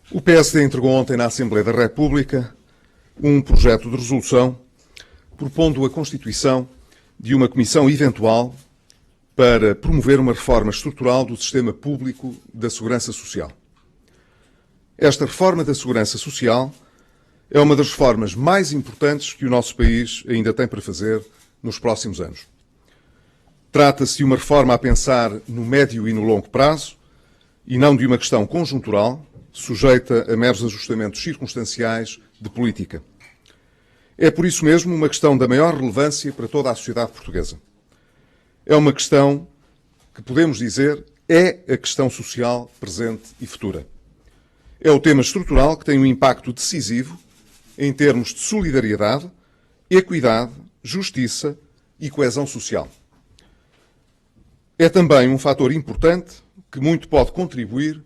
O PSD entregou ontem na Assembleia da República um projeto de resolução propondo a constituição de uma comissão eventual para promover uma reforma estrutural do sistema público da Segurança Social. Esta reforma da Segurança Social é uma das reformas mais importantes que o nosso país ainda tem para fazer nos próximos anos. Trata-se de uma reforma a pensar no médio e no longo prazo e não de uma questão conjuntural, sujeita a meros ajustamentos circunstanciais de política. É por isso mesmo uma questão da maior relevância para toda a sociedade portuguesa. É uma questão que podemos dizer é a questão social presente e futura. É o tema estrutural que tem um impacto decisivo em termos de solidariedade, equidade, justiça e coesão social. É também um fator importante que muito pode contribuir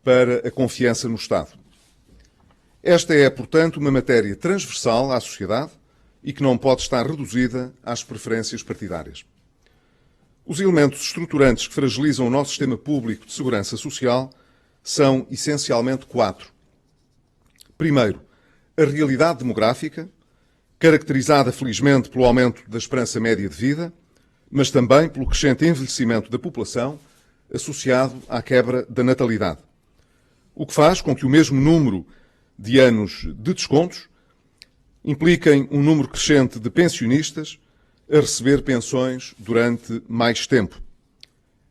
para a confiança no Estado. Esta é, portanto, uma matéria transversal à sociedade e que não pode estar reduzida às preferências partidárias. Os elementos estruturantes que fragilizam o nosso sistema público de segurança social são essencialmente 4. Primeiro, a realidade demográfica, caracterizada felizmente pelo aumento da esperança média de vida, mas também pelo crescente envelhecimento da população associado à quebra da natalidade. O que faz com que o mesmo número de anos de descontos impliquem um número crescente de pensionistas a receber pensões durante mais tempo,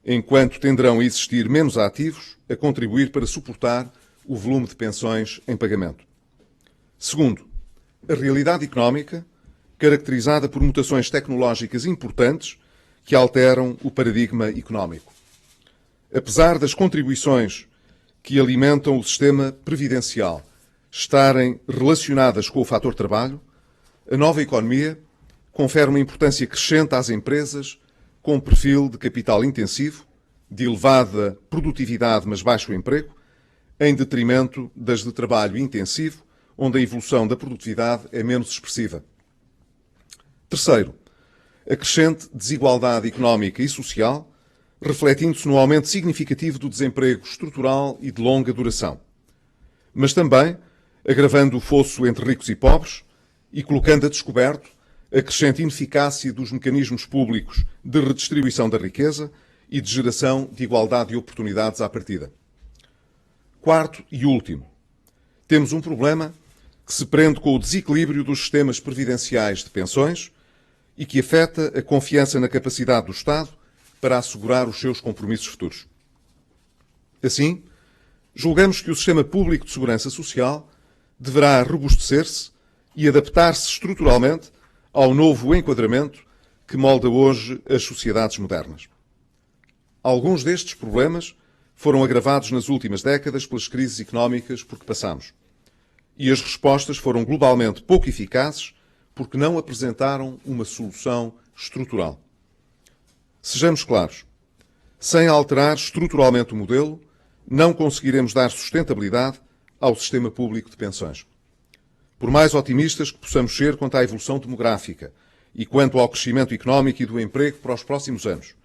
enquanto tenderão a existir menos ativos a contribuir para suportar o volume de pensões em pagamento. Segundo, a realidade económica, caracterizada por mutações tecnológicas importantes que alteram o paradigma económico. Apesar das contribuições que alimentam o sistema previdencial estarem relacionadas com o fator trabalho, a nova economia confere uma importância crescente às empresas com perfil de capital intensivo, de elevada produtividade mas baixo emprego, em detrimento das de trabalho intensivo, onde a evolução da produtividade é menos expressiva. Terceiro, a crescente desigualdade económica e social, refletindo-se no aumento significativo do desemprego estrutural e de longa duração, mas também agravando o fosso entre ricos e pobres e colocando a descoberto a crescente ineficácia dos mecanismos públicos de redistribuição da riqueza e de geração de igualdade de oportunidades à partida. Quarto e último, temos um problema que se prende com o desequilíbrio dos sistemas previdenciais de pensões e que afeta a confiança na capacidade do Estado para assegurar os seus compromissos futuros. Assim, julgamos que o sistema público de segurança social deverá robustecer-se e adaptar-se estruturalmente ao novo enquadramento que molda hoje as sociedades modernas. Alguns destes problemas foram agravados nas últimas décadas pelas crises económicas por que passamos. E as respostas foram globalmente pouco eficazes porque não apresentaram uma solução estrutural. Sejamos claros, sem alterar estruturalmente o modelo, não conseguiremos dar sustentabilidade ao sistema público de pensões. Por mais otimistas que possamos ser quanto à evolução demográfica e quanto ao crescimento económico e do emprego para os próximos anos,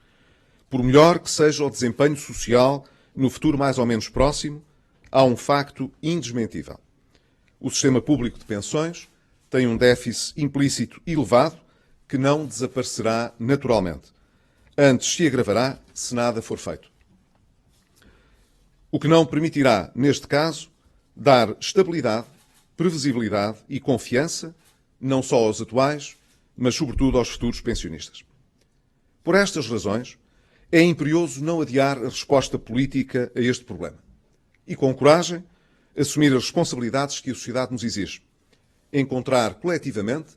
por melhor que seja o desempenho social no futuro mais ou menos próximo, há um facto indesmentível. O sistema público de pensões tem um déficit implícito elevado que não desaparecerá naturalmente. Antes se agravará se nada for feito. O que não permitirá, neste caso, dar estabilidade, previsibilidade e confiança, não só aos atuais, mas sobretudo aos futuros pensionistas. Por estas razões, é imperioso não adiar a resposta política a este problema e, com coragem, assumir as responsabilidades que a sociedade nos exige. Encontrar coletivamente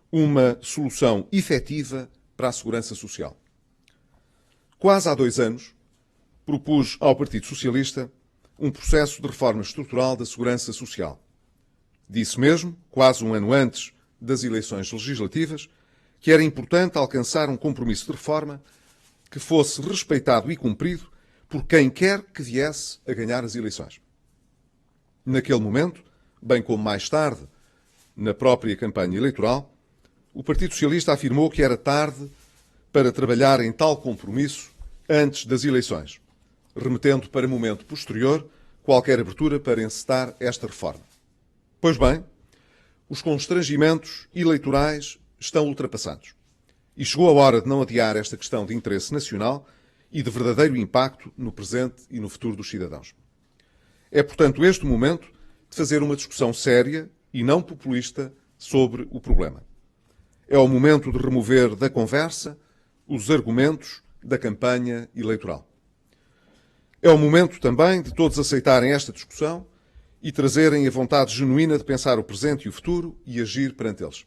uma solução efetiva para a segurança social. Quase há 2 anos, propus ao Partido Socialista um processo de reforma estrutural da segurança social. Disse mesmo, quase um ano antes das eleições legislativas, que era importante alcançar um compromisso de reforma que fosse respeitado e cumprido por quem quer que viesse a ganhar as eleições. Naquele momento, bem como mais tarde, na própria campanha eleitoral, o Partido Socialista afirmou que era tarde para trabalhar em tal compromisso antes das eleições, remetendo para momento posterior qualquer abertura para encetar esta reforma. Pois bem, os constrangimentos eleitorais estão ultrapassados. E chegou a hora de não adiar esta questão de interesse nacional e de verdadeiro impacto no presente e no futuro dos cidadãos. É, portanto, este o momento de fazer uma discussão séria e não populista sobre o problema. É o momento de remover da conversa os argumentos da campanha eleitoral. É o momento também de todos aceitarem esta discussão e trazerem a vontade genuína de pensar o presente e o futuro e agir perante eles.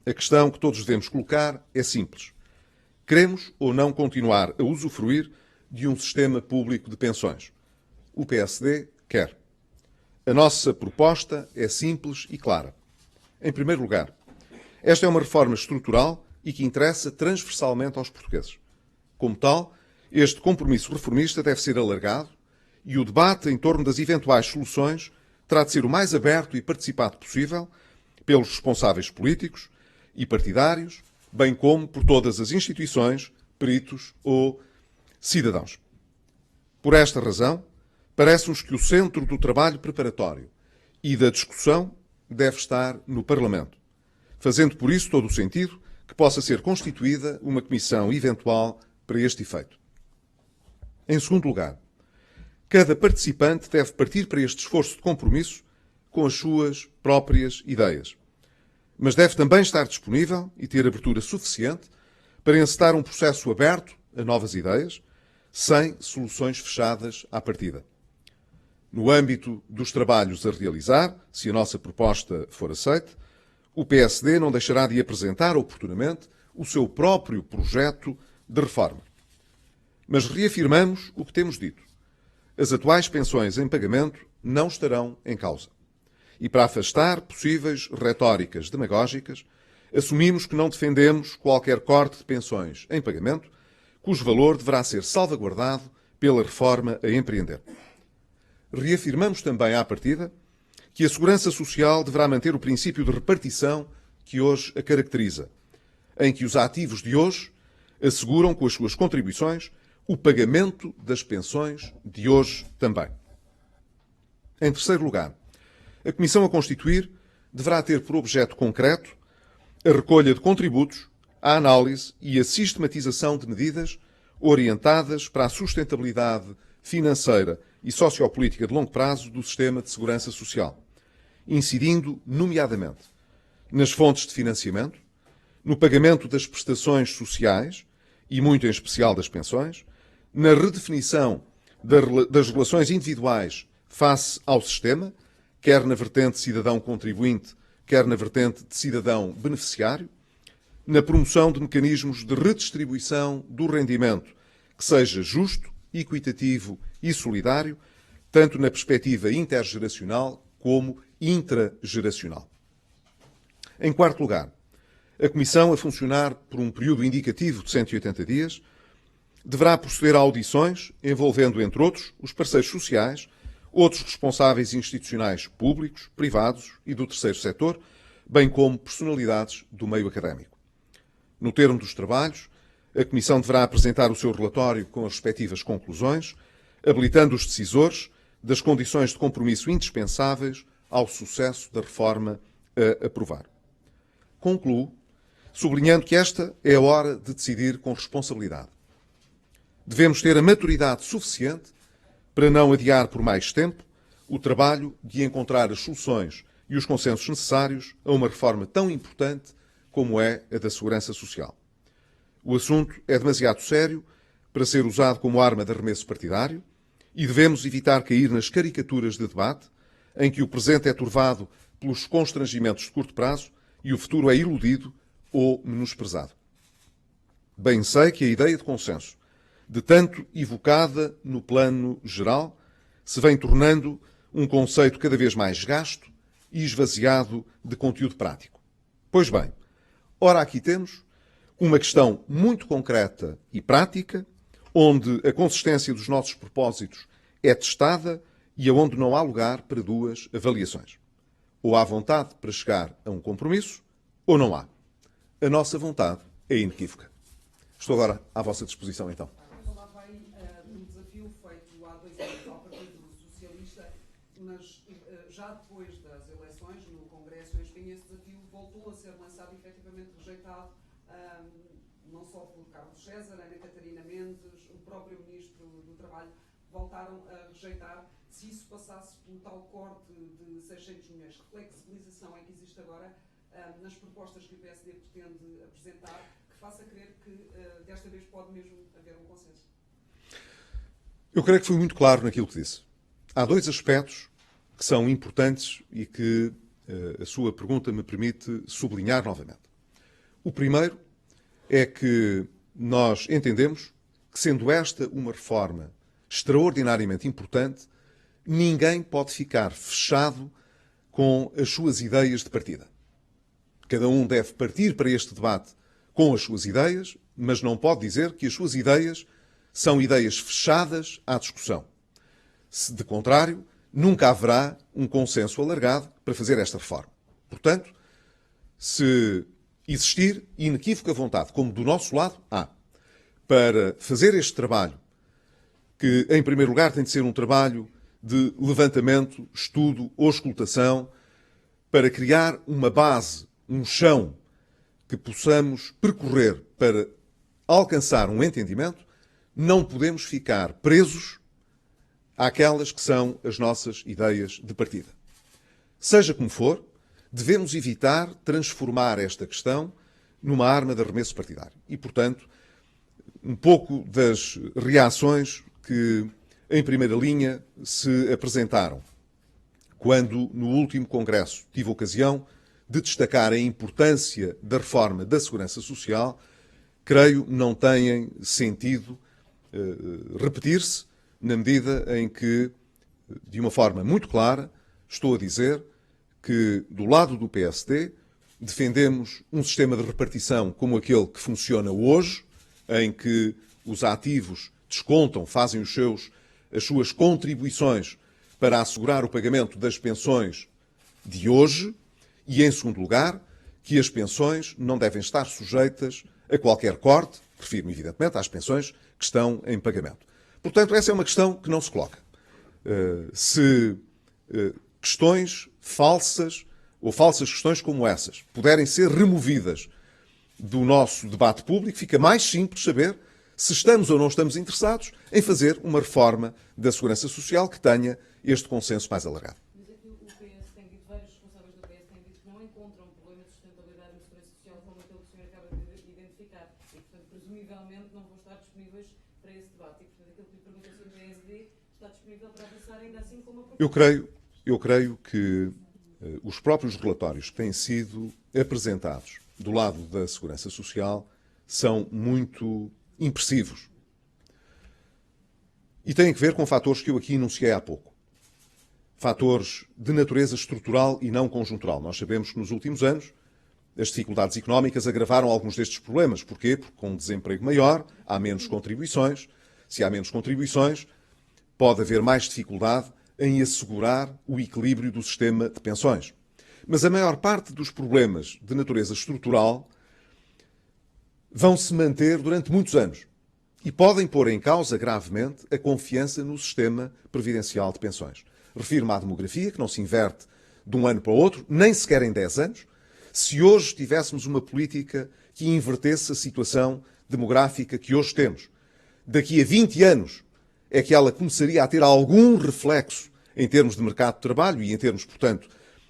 A questão que todos devemos colocar é simples. Queremos ou não continuar a usufruir de um sistema público de pensões? O PSD quer. A nossa proposta é simples e clara. Em primeiro lugar, esta é uma reforma estrutural e que interessa transversalmente aos portugueses. Como tal, este compromisso reformista deve ser alargado e o debate em torno das eventuais soluções terá de ser o mais aberto e participado possível pelos responsáveis políticos e partidários, bem como por todas as instituições, peritos ou cidadãos. Por esta razão, parece-nos que o centro do trabalho preparatório e da discussão deve estar no Parlamento, fazendo por isso todo o sentido que possa ser constituída uma comissão eventual para este efeito. Em segundo lugar, cada participante deve partir para este esforço de compromisso com as suas próprias ideias, mas deve também estar disponível e ter abertura suficiente para encetar um processo aberto a novas ideias, sem soluções fechadas à partida. No âmbito dos trabalhos a realizar, se a nossa proposta for aceita, o PSD não deixará de apresentar oportunamente o seu próprio projeto de reforma. Mas reafirmamos o que temos dito. As atuais pensões em pagamento não estarão em causa. E para afastar possíveis retóricas demagógicas, assumimos que não defendemos qualquer corte de pensões em pagamento, cujo valor deverá ser salvaguardado pela reforma a empreender. Reafirmamos também à partida que a Segurança Social deverá manter o princípio de repartição que hoje a caracteriza, em que os ativos de hoje asseguram com as suas contribuições o pagamento das pensões de hoje também. Em terceiro lugar, a Comissão a constituir deverá ter por objeto concreto a recolha de contributos, a análise e a sistematização de medidas orientadas para a sustentabilidade financeira e sociopolítica de longo prazo do sistema de segurança social, incidindo, nomeadamente, nas fontes de financiamento, no pagamento das prestações sociais e, muito em especial, das pensões, na redefinição das relações individuais face ao sistema, quer na vertente cidadão contribuinte, quer na vertente de cidadão beneficiário, na promoção de mecanismos de redistribuição do rendimento que seja justo, equitativo e solidário, tanto na perspectiva intergeracional como intrageracional. Em quarto lugar, a Comissão, a funcionar por um período indicativo de 180 dias, deverá proceder a audições envolvendo, entre outros, os parceiros sociais, outros responsáveis institucionais públicos, privados e do terceiro setor, bem como personalidades do meio académico. No termo dos trabalhos, a Comissão deverá apresentar o seu relatório com as respectivas conclusões, habilitando os decisores das condições de compromisso indispensáveis ao sucesso da reforma a aprovar. Concluo, sublinhando que esta é a hora de decidir com responsabilidade. Devemos ter a maturidade suficiente para não adiar por mais tempo o trabalho de encontrar as soluções e os consensos necessários a uma reforma tão importante como é a da Segurança Social. O assunto é demasiado sério para ser usado como arma de arremesso partidário e devemos evitar cair nas caricaturas de debate em que o presente é turvado pelos constrangimentos de curto prazo e o futuro é iludido ou menosprezado. Bem sei que a ideia de consenso, de tanto evocada no plano geral, se vem tornando um conceito cada vez mais gasto e esvaziado de conteúdo prático. Pois bem, ora aqui temos uma questão muito concreta e prática, onde a consistência dos nossos propósitos é testada e aonde não há lugar para duas avaliações. Ou há vontade para chegar a um compromisso, ou não há. A nossa vontade é inequívoca. Estou agora à vossa disposição, então. Lá vai um desafio feito há 2 anos ao Partido Mas já depois das eleições, no Congresso, enfim, esse desafio voltou a ser lançado e efetivamente rejeitado, não só por Carlos César, Ana Catarina Mendes, o próprio Ministro do Trabalho, voltaram a rejeitar. Se isso passasse pelo tal corte de 600 milhões, que flexibilização é que existe agora nas propostas que o PSD pretende apresentar, que faça crer que desta vez pode mesmo haver um consenso? Eu creio que fui muito claro naquilo que disse. Há dois aspectos que são importantes e que a sua pergunta me permite sublinhar novamente. O primeiro é que nós entendemos que, sendo esta uma reforma extraordinariamente importante, ninguém pode ficar fechado com as suas ideias de partida. Cada um deve partir para este debate com as suas ideias, mas não pode dizer que as suas ideias são ideias fechadas à discussão. Se, de contrário, nunca haverá um consenso alargado para fazer esta reforma. Portanto, se existir inequívoca vontade, como do nosso lado há, para fazer este trabalho, que, em primeiro lugar, tem de ser um trabalho de levantamento, estudo, auscultação, para criar uma base, um chão que possamos percorrer para alcançar um entendimento, não podemos ficar presos àquelas que são as nossas ideias de partida. Seja como for, devemos evitar transformar esta questão numa arma de arremesso partidário. E, portanto, um pouco das reações que, em primeira linha, se apresentaram quando, no último Congresso, tive a ocasião de destacar a importância da reforma da Segurança Social, creio não têm sentido repetir-se, na medida em que, de uma forma muito clara, estou a dizer que, do lado do PSD, defendemos um sistema de repartição como aquele que funciona hoje, em que os ativos descontam, fazem as suas contribuições para assegurar o pagamento das pensões de hoje e, em segundo lugar, que as pensões não devem estar sujeitas a qualquer corte, refiro-me evidentemente às pensões que estão em pagamento. Portanto, essa é uma questão que não se coloca. Se questões falsas ou falsas questões como essas puderem ser removidas do nosso debate público, fica mais simples saber se estamos ou não estamos interessados em fazer uma reforma da Segurança Social que tenha este consenso mais alargado. Mas aqui o PS tem dito, vários responsáveis do PS têm dito que não encontram problema de sustentabilidade na Segurança Social como aquele que o senhor acaba de identificar. E, portanto, presumivelmente não vão estar disponíveis para esse debate. E, portanto, aquilo que lhe pergunta se o PSD está disponível para avançar ainda assim como a proposta. Eu creio que os próprios relatórios que têm sido apresentados do lado da Segurança Social são muito impressivos. E têm que ver com fatores que eu aqui enunciei há pouco. Fatores de natureza estrutural e não conjuntural. Nós sabemos que nos últimos anos as dificuldades económicas agravaram alguns destes problemas. Porquê? Porque com um desemprego maior há menos contribuições. Se há menos contribuições, pode haver mais dificuldade em assegurar o equilíbrio do sistema de pensões. Mas a maior parte dos problemas de natureza estrutural vão se manter durante muitos anos e podem pôr em causa gravemente a confiança no sistema previdencial de pensões. Refiro-me à demografia, que não se inverte de um ano para o outro, nem sequer em 10 anos. Se hoje tivéssemos uma política que invertesse a situação demográfica que hoje temos, daqui a 20 anos é que ela começaria a ter algum reflexo em termos de mercado de trabalho e em termos, portanto,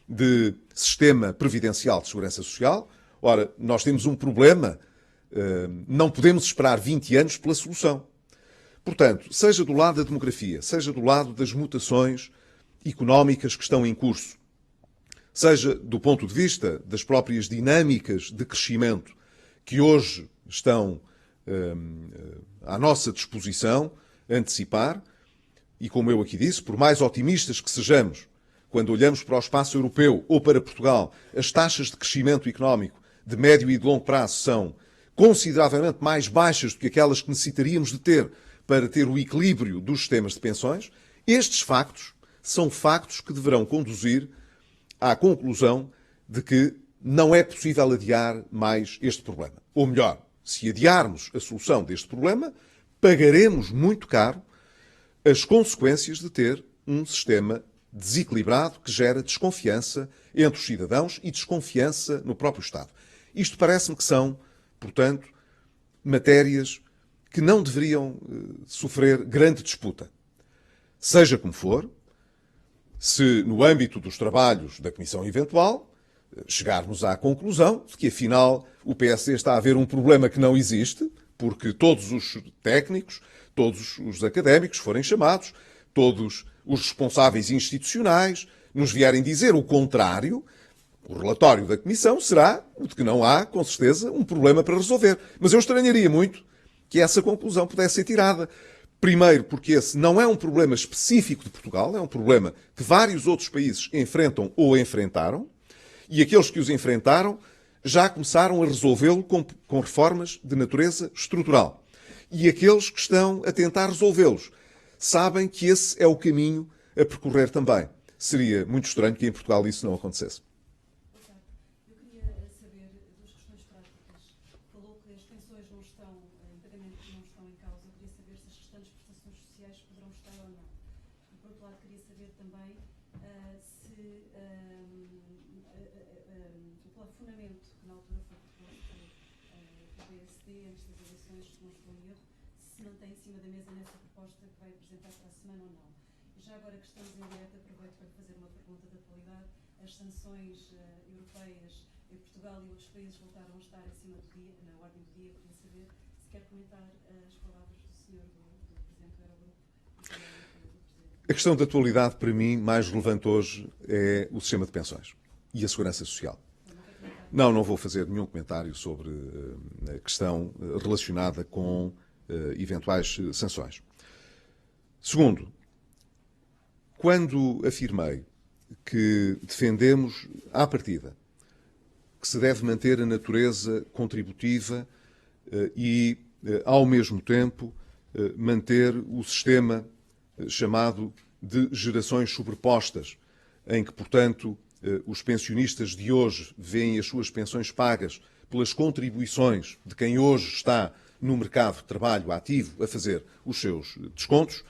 de sistema previdencial de segurança social. Ora, nós temos um problema, não podemos esperar 20 anos pela solução. Portanto, seja do lado da demografia, seja do lado das mutações económicas que estão em curso, seja do ponto de vista das próprias dinâmicas de crescimento que hoje estão à nossa disposição, antecipar, e como eu aqui disse, por mais otimistas que sejamos, quando olhamos para o espaço europeu ou para Portugal, as taxas de crescimento económico de médio e de longo prazo são consideravelmente mais baixas do que aquelas que necessitaríamos de ter para ter o equilíbrio dos sistemas de pensões. Estes factos são factos que deverão conduzir à conclusão de que não é possível adiar mais este problema. Ou melhor, se adiarmos a solução deste problema, pagaremos muito caro as consequências de ter um sistema desequilibrado que gera desconfiança entre os cidadãos e desconfiança no próprio Estado. Isto parece-me que são, portanto, matérias que não deveriam sofrer grande disputa. Seja como for, se no âmbito dos trabalhos da Comissão Eventual chegarmos à conclusão de que, afinal, o PSD está a ver um problema que não existe, porque todos os técnicos, todos os académicos forem chamados, todos os responsáveis institucionais nos vierem dizer o contrário, o relatório da Comissão será de que não há, com certeza, um problema para resolver. Mas eu estranharia muito que essa conclusão pudesse ser tirada. Primeiro, porque esse não é um problema específico de Portugal, é um problema que vários outros países enfrentam ou enfrentaram, e aqueles que os enfrentaram já começaram a resolvê-lo com reformas de natureza estrutural. E aqueles que estão a tentar resolvê-los sabem que esse é o caminho a percorrer também. Seria muito estranho que em Portugal isso não acontecesse. Eu queria saber duas questões práticas. Falou que as pensões não estão, em pagamento não estão em causa. Eu queria saber se as restantes prestações sociais poderão estar ou não. E, por outro lado, queria saber também se o plafonamento que na altura foi proposto pelo PSD, antes das eleições, se não estou em erro, se mantém em cima da mesa nessa proposta que vai apresentar para a semana ou não. E já agora que estamos em direto, aproveito para fazer uma pergunta de atualidade. As sanções europeias em Portugal e outros países voltaram a estar em cima do dia, na ordem do dia. Eu queria saber se quer comentar as palavras do senhor, do Presidente do Eurogrupo e também do Presidente. A questão da atualidade, para mim, mais relevante hoje é o sistema de pensões e a segurança social. Não vou fazer nenhum comentário sobre a questão relacionada com eventuais sanções. Segundo, quando afirmei que defendemos, à partida, que se deve manter a natureza contributiva e, ao mesmo tempo, manter o sistema chamado de gerações sobrepostas, em que, portanto, os pensionistas de hoje veem as suas pensões pagas pelas contribuições de quem hoje está no mercado de trabalho ativo a fazer os seus descontos,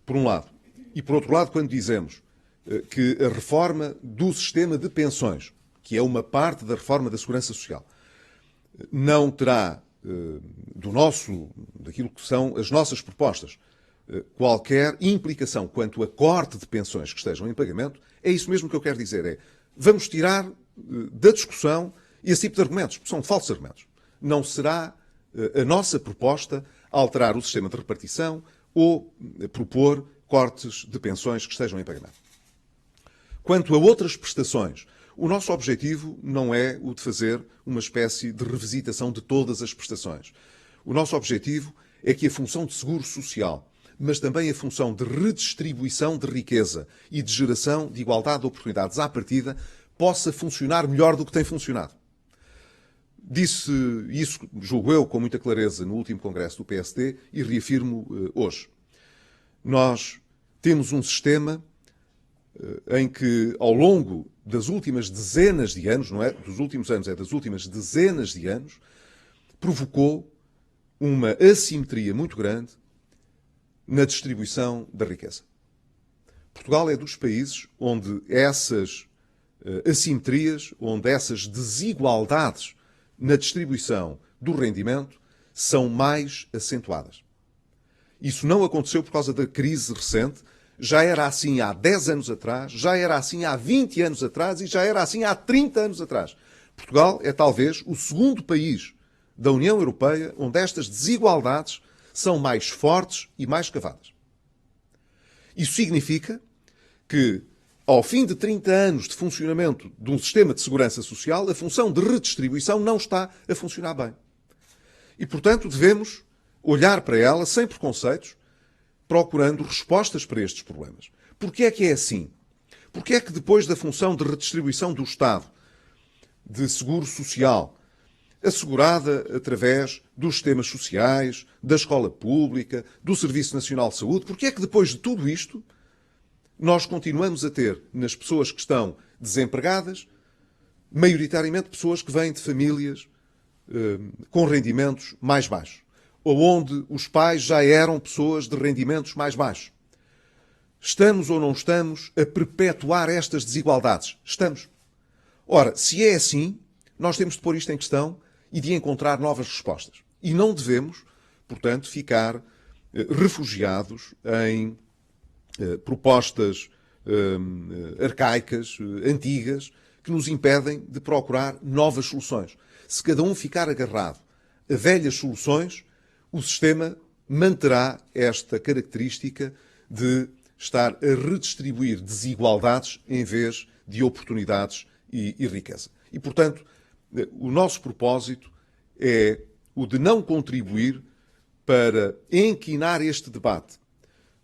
por um lado. E, por outro lado, quando dizemos que a reforma do sistema de pensões, que é uma parte da reforma da Segurança Social, não terá, daquilo que são as nossas propostas, qualquer implicação quanto a corte de pensões que estejam em pagamento, é isso mesmo que eu quero dizer. É, vamos tirar da discussão esse tipo de argumentos, porque são falsos argumentos. Não será a nossa proposta alterar o sistema de repartição ou propor cortes de pensões que estejam em pagamento. Quanto a outras prestações, o nosso objetivo não é o de fazer uma espécie de revisitação de todas as prestações. O nosso objetivo é que a função de seguro social, mas também a função de redistribuição de riqueza e de geração de igualdade de oportunidades à partida, possa funcionar melhor do que tem funcionado. Disse isso, julgo eu, com muita clareza no último congresso do PSD e reafirmo hoje. Nós temos um sistema em que, ao longo das últimas dezenas de anos, não é dos últimos anos, é das últimas dezenas de anos, provocou uma assimetria muito grande na distribuição da riqueza. Portugal é dos países onde essas assimetrias, onde essas desigualdades na distribuição do rendimento são mais acentuadas. Isso não aconteceu por causa da crise recente, já era assim há 10 anos atrás, já era assim há 20 anos atrás e já era assim há 30 anos atrás. Portugal é talvez o segundo país da União Europeia onde estas desigualdades são mais fortes e mais cavadas. Isso significa que, ao fim de 30 anos de funcionamento de um sistema de segurança social, a função de redistribuição não está a funcionar bem. E, portanto, devemos olhar para ela sem preconceitos, procurando respostas para estes problemas. Porquê é que é assim? Porquê é que depois da função de redistribuição do Estado, de seguro social, assegurada através dos sistemas sociais, da escola pública, do Serviço Nacional de Saúde, porquê é que depois de tudo isto nós continuamos a ter nas pessoas que estão desempregadas, maioritariamente pessoas que vêm de famílias com rendimentos mais baixos, ou onde os pais já eram pessoas de rendimentos mais baixos? Estamos ou não estamos a perpetuar estas desigualdades? Estamos. Ora, se é assim, nós temos de pôr isto em questão e de encontrar novas respostas. E não devemos, portanto, ficar refugiados em propostas arcaicas, antigas, que nos impedem de procurar novas soluções. Se cada um ficar agarrado a velhas soluções, o sistema manterá esta característica de estar a redistribuir desigualdades em vez de oportunidades e riqueza. E, portanto, o nosso propósito é o de não contribuir para enquinar este debate,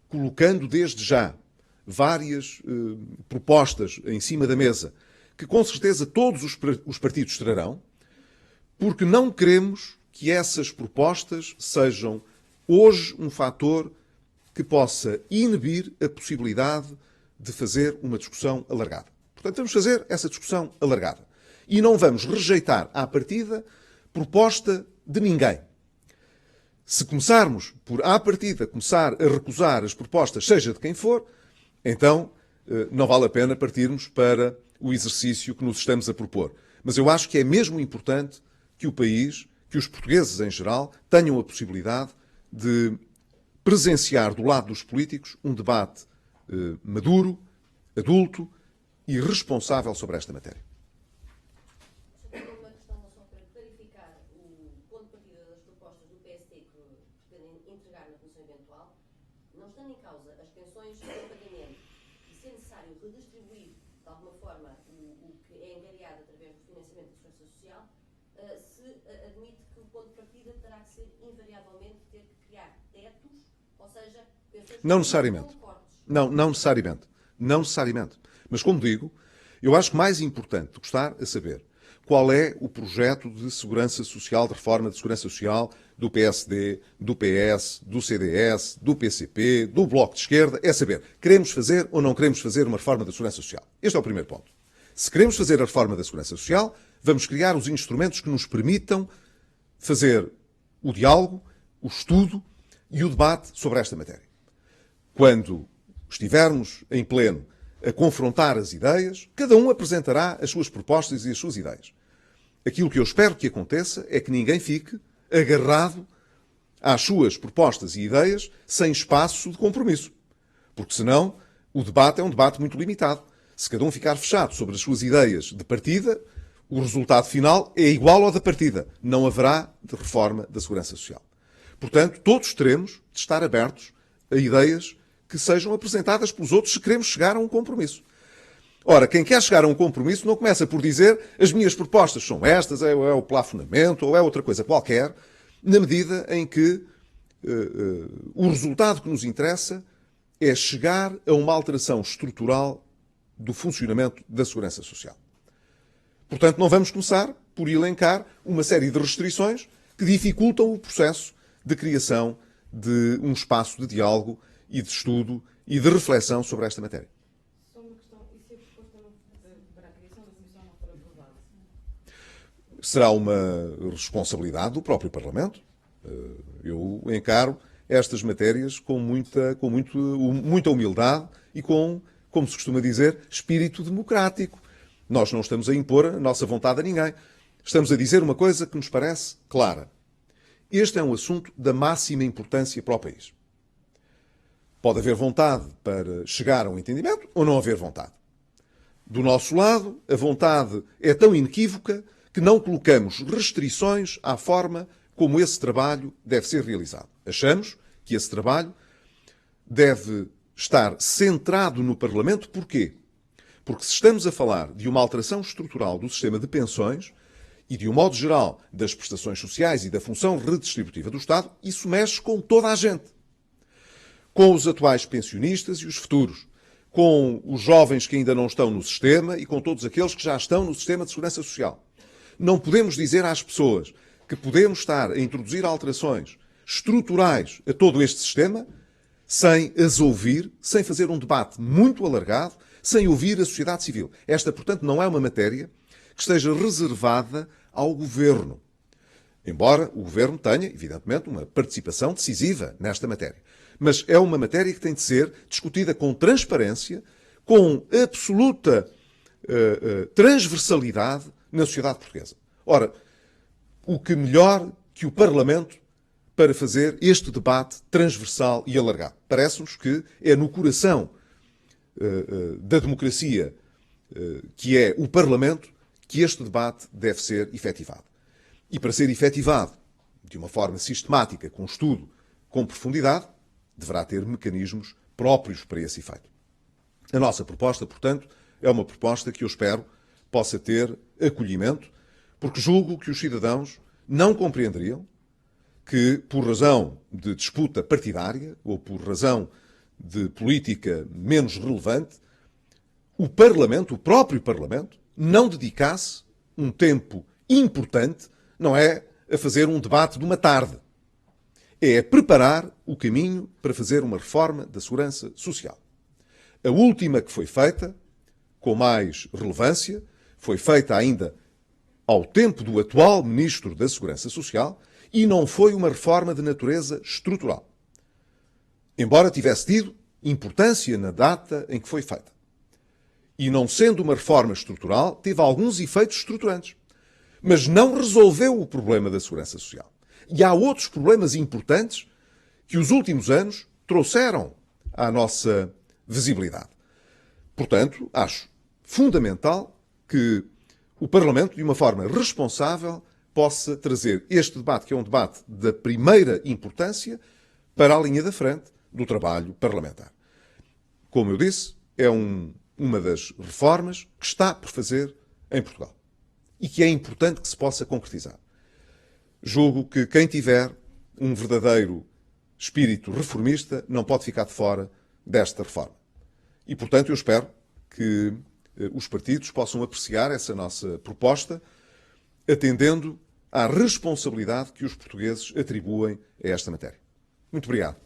colocando desde já várias propostas em cima da mesa, que com certeza todos os partidos trarão, porque não queremos que essas propostas sejam hoje um fator que possa inibir a possibilidade de fazer uma discussão alargada. Portanto, vamos fazer essa discussão alargada. E não vamos rejeitar à partida proposta de ninguém. Se começarmos por, à partida, começar a recusar as propostas, seja de quem for, então não vale a pena partirmos para o exercício que nos estamos a propor. Mas eu acho que é mesmo importante que o país, que os portugueses em geral, tenham a possibilidade de presenciar do lado dos políticos um debate maduro, adulto e responsável sobre esta matéria. Uma questão só para clarificar o ponto de partida das propostas do PSD que pretendem entregar na comissão eventual, não estando em causa as pensões de pagamento e ser necessário redistribuir de alguma forma o que é engariado através do financiamento da segurança social, se admite que o ponto de partida terá que ser invariavelmente ter que criar tetos, ou seja, pensões Não necessariamente. Não necessariamente. Não necessariamente. Mas, como digo, eu acho que mais importante do que estar a saber qual é o projeto de segurança social, de reforma de segurança social do PSD, do PS, do CDS, do PCP, do Bloco de Esquerda, é saber, queremos fazer ou não queremos fazer uma reforma da segurança social? Este é o primeiro ponto. Se queremos fazer a reforma da segurança social, vamos criar os instrumentos que nos permitam fazer o diálogo, o estudo e o debate sobre esta matéria. Quando estivermos em pleno a confrontar as ideias, cada um apresentará as suas propostas e as suas ideias. Aquilo que eu espero que aconteça é que ninguém fique agarrado às suas propostas e ideias sem espaço de compromisso. Porque senão o debate é um debate muito limitado. Se cada um ficar fechado sobre as suas ideias de partida, o resultado final é igual ao da partida. Não haverá de reforma da segurança social. Portanto, todos teremos de estar abertos a ideias que sejam apresentadas pelos outros se queremos chegar a um compromisso. Ora, quem quer chegar a um compromisso não começa por dizer as minhas propostas são estas, é o plafonamento, ou é outra coisa qualquer, na medida em que o resultado que nos interessa é chegar a uma alteração estrutural do funcionamento da segurança social. Portanto, não vamos começar por elencar uma série de restrições que dificultam o processo de criação de um espaço de diálogo e de estudo e de reflexão sobre esta matéria. Só uma questão, e se a proposta para a criação da comissão não for aprovada? Será uma responsabilidade do próprio Parlamento. Eu encaro estas matérias com muita humildade e com, como se costuma dizer, espírito democrático. Nós não estamos a impor a nossa vontade a ninguém. Estamos a dizer uma coisa que nos parece clara. Este é um assunto da máxima importância para o país. Pode haver vontade para chegar a um entendimento ou não haver vontade. Do nosso lado, a vontade é tão inequívoca que não colocamos restrições à forma como esse trabalho deve ser realizado. Achamos que esse trabalho deve estar centrado no Parlamento. Porquê? Porque se estamos a falar de uma alteração estrutural do sistema de pensões e, de um modo geral, das prestações sociais e da função redistributiva do Estado, isso mexe com toda a gente. Com os atuais pensionistas e os futuros, com os jovens que ainda não estão no sistema e com todos aqueles que já estão no sistema de segurança social. Não podemos dizer às pessoas que podemos estar a introduzir alterações estruturais a todo este sistema sem as ouvir, sem fazer um debate muito alargado, sem ouvir a sociedade civil. Esta, portanto, não é uma matéria que esteja reservada ao Governo. Embora o Governo tenha, evidentemente, uma participação decisiva nesta matéria. Mas é uma matéria que tem de ser discutida com transparência, com absoluta transversalidade na sociedade portuguesa. Ora, o que melhor que o Parlamento para fazer este debate transversal e alargado? Parece-nos que é no coração da democracia, que é o Parlamento, que este debate deve ser efetivado. E para ser efetivado de uma forma sistemática, com estudo, com profundidade, deverá ter mecanismos próprios para esse efeito. A nossa proposta, portanto, é uma proposta que eu espero possa ter acolhimento, porque julgo que os cidadãos não compreenderiam que, por razão de disputa partidária ou por razão de política menos relevante, o Parlamento, o próprio Parlamento, não dedicasse um tempo importante, não é a fazer um debate de uma tarde, é a preparar o caminho para fazer uma reforma da segurança social. A última que foi feita, com mais relevância, foi feita ainda ao tempo do atual Ministro da Segurança Social e não foi uma reforma de natureza estrutural. Embora tivesse tido importância na data em que foi feita. E não sendo uma reforma estrutural, teve alguns efeitos estruturantes. Mas não resolveu o problema da segurança social. E há outros problemas importantes que os últimos anos trouxeram à nossa visibilidade. Portanto, acho fundamental que o Parlamento, de uma forma responsável, possa trazer este debate, que é um debate da primeira importância, para a linha da frente do trabalho parlamentar. Como eu disse, é uma das reformas que está por fazer em Portugal e que é importante que se possa concretizar. Julgo que quem tiver um verdadeiro espírito reformista não pode ficar de fora desta reforma. E, portanto, eu espero que os partidos possam apreciar essa nossa proposta, atendendo à responsabilidade que os portugueses atribuem a esta matéria. Muito obrigado.